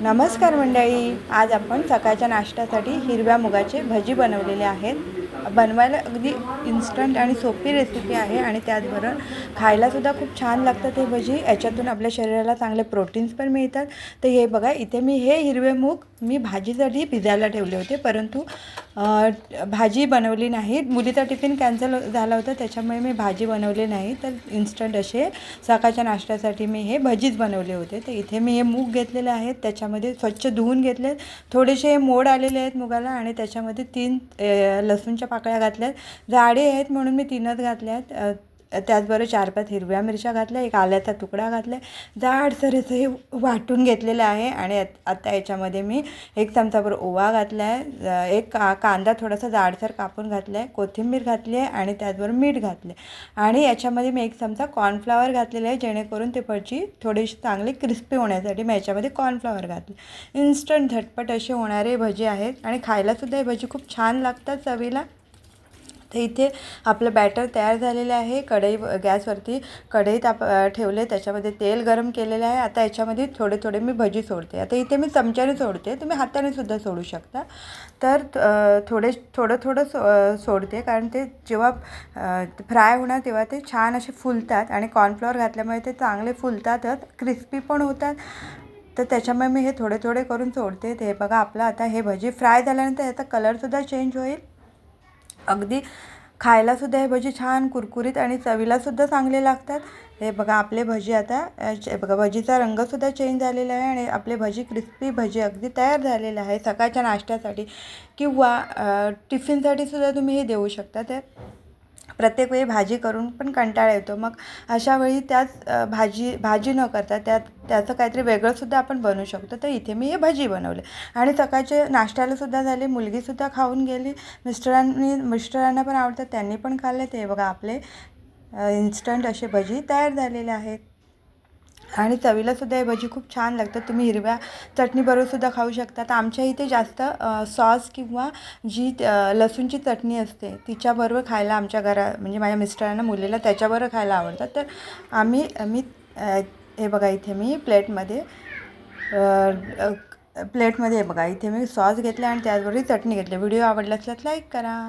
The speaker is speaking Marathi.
नमस्कार मंडळी, आज आपण सकाळच्या नाश्त्यासाठी हिरव्या मुगाचे भजी बनवलेले आहेत। बनवायला अगदी इन्स्टंट आणि सोपी रेसिपी आहे आणि त्याचबरोबर खायलासुद्धा खूप छान लागतात हे भजी। याच्यातून आपल्या शरीराला चांगले प्रोटीन्स पण मिळतात। तर हे बघा, इथे मी हे हिरवे मूग भाजीसाठी भिजायला ठेवले होते, परंतु भाजी बनवली नाही। मुलीचा टिफिन कॅन्सल झाला होता, त्याच्यामुळे मी भाजी बनवली नाही। तर इन्स्टंट असे सकाळच्या नाश्त्यासाठी मी हे भजीच बनवले होते। तर इथे मी हे मूग घेतलेले आहेत, त्याच्यामध्ये स्वच्छ धुवून घेतले। थोडेसे मोड आलेले आहेत मुगाला आणि त्याच्यामध्ये 3 लसूणच्या पाकळ्या घातल्यात। जाडे आहेत म्हणून मी 3च घातल्यात। त्याचबरोबर 4-5 हिरव्या मिरच्या घातल्या, एक आल्याचा तुकडा घातला, जाडसर असं हे वाटून घेतलेलं आहे। आणि आता याच्यामध्ये मी 1 चमचाभर ओवा घातला आहे, एक कांदा थोडासा जाडसर कापून घातला आहे, कोथिंबीर घातली आहे आणि त्याचबरोबर मीठ घातले। आणि याच्यामध्ये मी 1 चमचा कॉर्नफ्लॉवर घातलेला आहे, जेणेकरून ते भजी थोडीशी चांगली क्रिस्पी होण्यासाठी मी याच्यामध्ये कॉर्नफ्लॉवर घातले। इन्स्टंट झटपट असे होणारे भजी आहेत आणि खायलासुद्धा हे भजी खूप छान लागतात चवीला। तर इथे आपलं बॅटर तयार झालेलं आहे। गॅसवरती कढई ठेवले, त्याच्यामध्ये तेल गरम केलेलं आहे। आता याच्यामध्ये थोडे थोडे मी भजी सोडते। आता इथे मी चमच्याने सोडते, तुम्ही हाताने सुद्धा सोडू शकता। तर थोडं सोडते, कारण ते जेव्हा फ्राय होणार तेव्हा ते छान असे फुलतात आणि कॉर्नफ्लॉवर घातल्यामुळे ते चांगले फुलतातच, क्रिस्पी पण होतात। तर त्याच्यामुळे मी हे थोडे थोडे करून सोडते। ते बघा, आपलं आता हे भजी फ्राय झाल्यानंतर याचा कलरसुद्धा चेंज होईल। अगदी खायलासुद्धा हे भजी छान कुरकुरीत आणि चवीलासुद्धा चांगले लागतात। हे बघा, आपले भजी आता बघा, भजीचा रंगसुद्धा चेंज झालेला आहे आणि आपले भजी क्रिस्पी भजी अगदी तयार झालेलं आहे। सकाळच्या नाश्त्यासाठी किंवा टिफिनसाठी सुद्धा तुम्ही हे देऊ शकता। तर प्रत्येक वेळी भाजी करून पण कंटाळा येतो, मग अशा वेळी त्याच भाजी न करता त्याचं काहीतरी वेगळंसुद्धा आपण बनवू शकतो। तर इथे मी हे भजी बनवले आणि सकाळचे नाश्त्यालासुद्धा झाले, मुलगीसुद्धा खाऊन गेली, मिस्टरांना पण आवडतात, त्यांनी पण खाल्ले। ते बघा, आपले इन्स्टंट असे भजी तयार झालेले आहेत आणि चवीलासुद्धा हे भजी खूप छान लागतात। तुम्ही हिरव्या चटणीबरोबरसुद्धा खाऊ शकता। तर आमच्या इथे जास्त सॉस किंवा जी लसूणची चटणी असते तिच्याबरोबर खायला आमच्या म्हणजे माझ्या मिस्टरांना, मुलीला त्याच्याबरोबर खायला आवडतात। तर हे बघा, इथे मी प्लेटमध्ये हे बघा, इथे मी सॉस घेतला आणि त्याचबरोबर चटणी घेतली। व्हिडिओ आवडला असल्यास लाईक करा।